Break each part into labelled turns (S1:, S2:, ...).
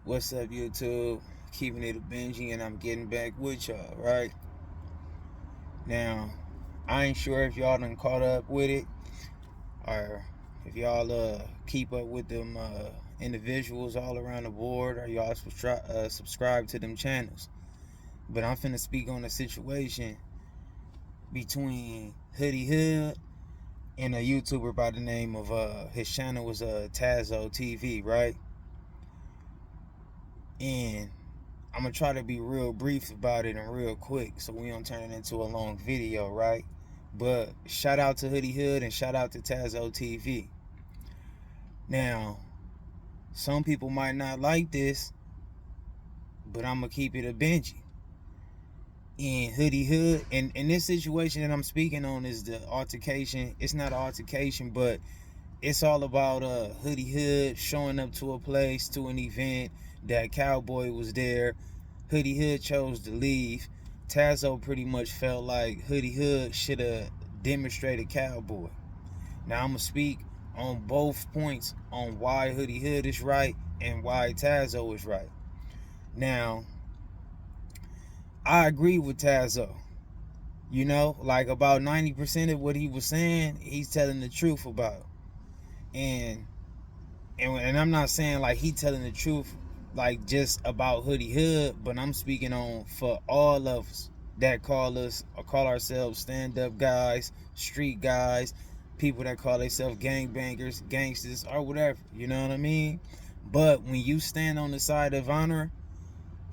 S1: What's up, YouTube? Keeping it a BENJY, and I'm getting back with y'all, right? Now, I ain't sure if y'all done caught up with it, or if y'all keep up with them individuals all around the board, or y'all subscribe to them channels. But I'm finna speak on the situation between Hoodie Hood and a YouTuber by the name of his channel was Tazzo TV, right? And I'm gonna try to be real brief about it and real quick so we don't turn it into a long video, right? But shout out to Hoodie Hood and shout out to Tazzo TV. Now, some people might not like this, but I'm gonna keep it a BENJY. In Hoodie Hood, and in this situation that I'm speaking on is the altercation. It's not an altercation, but it's all about Hoodie Hood showing up to a place, to an event that Cowboy was there. Hoodie Hood chose to leave. Tazzo pretty much felt like Hoodie Hood should have demonstrated Cowboy. Now I'm gonna speak on both points on why Hoodie Hood is right and why Tazzo is right. Now, I agree with Tazzo. You know, like about 90% of what he was saying, he's telling the truth about. And and I'm not saying like he telling the truth like just about Hoodie Hood, but I'm speaking on for all of us that call ourselves stand-up guys, street guys, people that call themselves gangbangers, gangsters, or whatever. You know what I mean? But when you stand on the side of honor,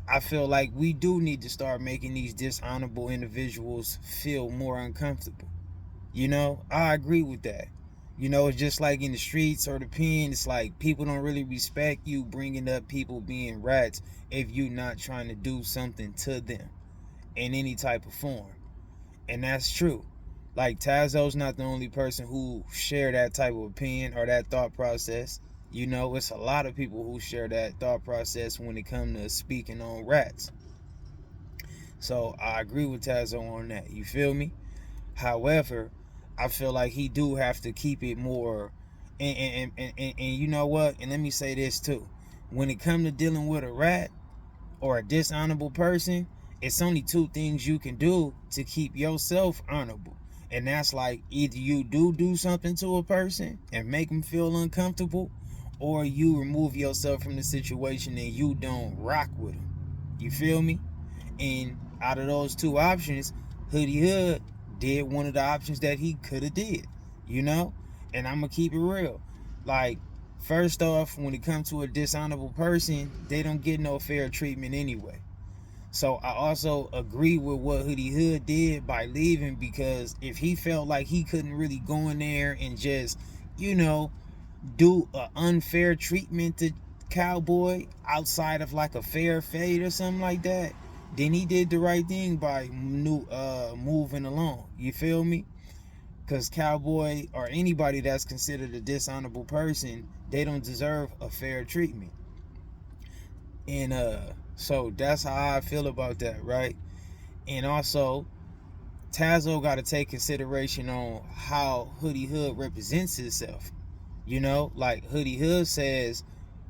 S1: I feel like we do need to start making these dishonorable individuals feel more uncomfortable. You know, I agree with that. You know, it's just like in the streets or the pen, it's like people don't really respect you bringing up people being rats if you're not trying to do something to them in any type of form. And that's true. Like Tazzo's not the only person who share that type of opinion or that thought process. You know, it's a lot of people who share that thought process when it comes to speaking on rats. So I agree with Tazzo on that. You feel me? However, I feel like he do have to keep it more. And you know what? And let me say this too. When it comes to dealing with a rat or a dishonorable person, it's only two things you can do to keep yourself honorable. And that's like either you do something to a person and make them feel uncomfortable, or you remove yourself from the situation and you don't rock with them. You feel me? And out of those two options, Hoodie Hood did one of the options that he could have did, you know? And I'm gonna keep it real. Like, first off, when it comes to a dishonorable person, they don't get no fair treatment anyway. So I also agree with what Hoodie Hood did by leaving, because if he felt like he couldn't really go in there and just, you know, do a unfair treatment to Cowboy outside of like a fair fade or something like that, then he did the right thing by moving along. You feel me? Because Cowboy or anybody that's considered a dishonorable person, they don't deserve a fair treatment. And so that's how I feel about that, right? And also, Tazzo got to take consideration on how Hoodie Hood represents himself. You know, like Hoodie Hood says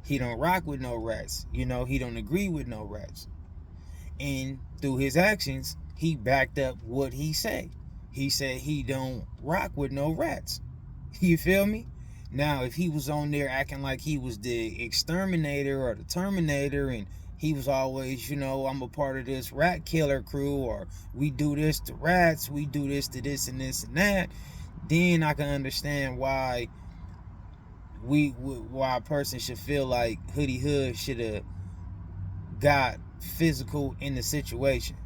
S1: he don't rock with no rats. You know, he don't agree with no rats. And through his actions, he backed up what he said. He said he don't rock with no rats. You feel me? Now, if he was on there acting like he was the exterminator or the terminator, and he was always, you know, I'm a part of this rat killer crew, or we do this to rats, we do this to this and this and that, then I can understand why why a person should feel like Hoodie Hood should have got physical in the situation.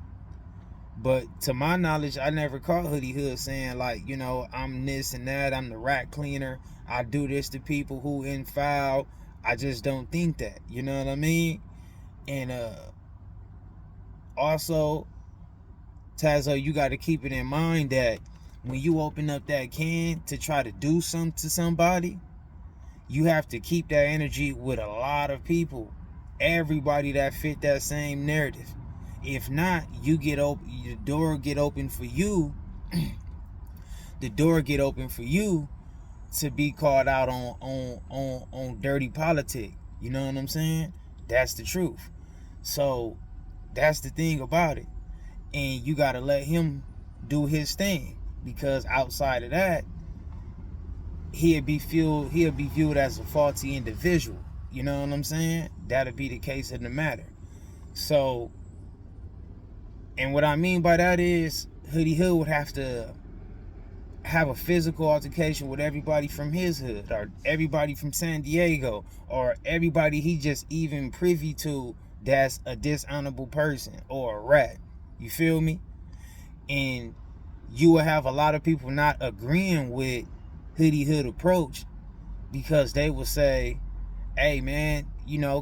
S1: But to my knowledge, I never caught Hoodie Hood saying like, you know, I'm this and that, I'm the rat cleaner, I do this to people who in foul. I just don't think that. You know what I mean? And also, Tazzo, you got to keep it in mind that when you open up that can to try to do something to somebody, you have to keep that energy with a lot of people, everybody that fit that same narrative. If not, you get open, the door get open for you. The door get open for you to be called out on dirty politic. You know what I'm saying? That's the truth. So that's the thing about it. And you gotta let him do his thing. Because outside of that, he'll be viewed as a faulty individual. You know what I'm saying? That'll be the case of the matter. So, and what I mean by that is Hoodie Hood would have to have a physical altercation with everybody from his hood, or everybody from San Diego, or everybody he just even privy to that's a dishonorable person or a rat. You feel me? And you will have a lot of people not agreeing with Hoodie Hood approach, because they will say, hey man,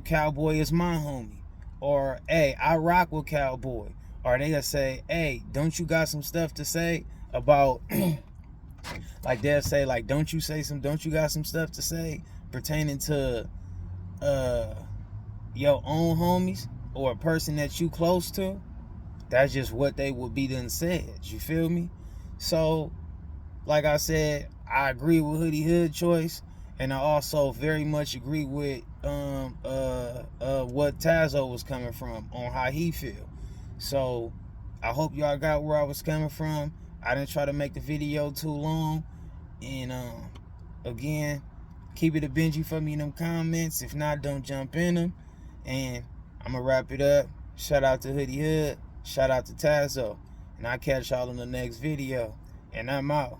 S1: Cowboy is my homie. Or, hey, I rock with Cowboy. Or they'll say, hey, don't you got some stuff to say about like they'll say, like, don't you got some stuff to say pertaining to uh your own homies or a person that you close to? That's just what they would be done said. You feel me? So, like I said, I agree with Hoodie Hood choice, and I also very much agree with what Tazzo was coming from on how he feel. So I hope y'all got where I was coming from. I didn't try to make the video too long, and again, keep it a Benji for me in them comments. If not, don't jump in them. And I'm gonna wrap it up. Shout out to Hoodie Hood. Shout out to Tazzo. And I'll catch y'all in the next video. And I'm out.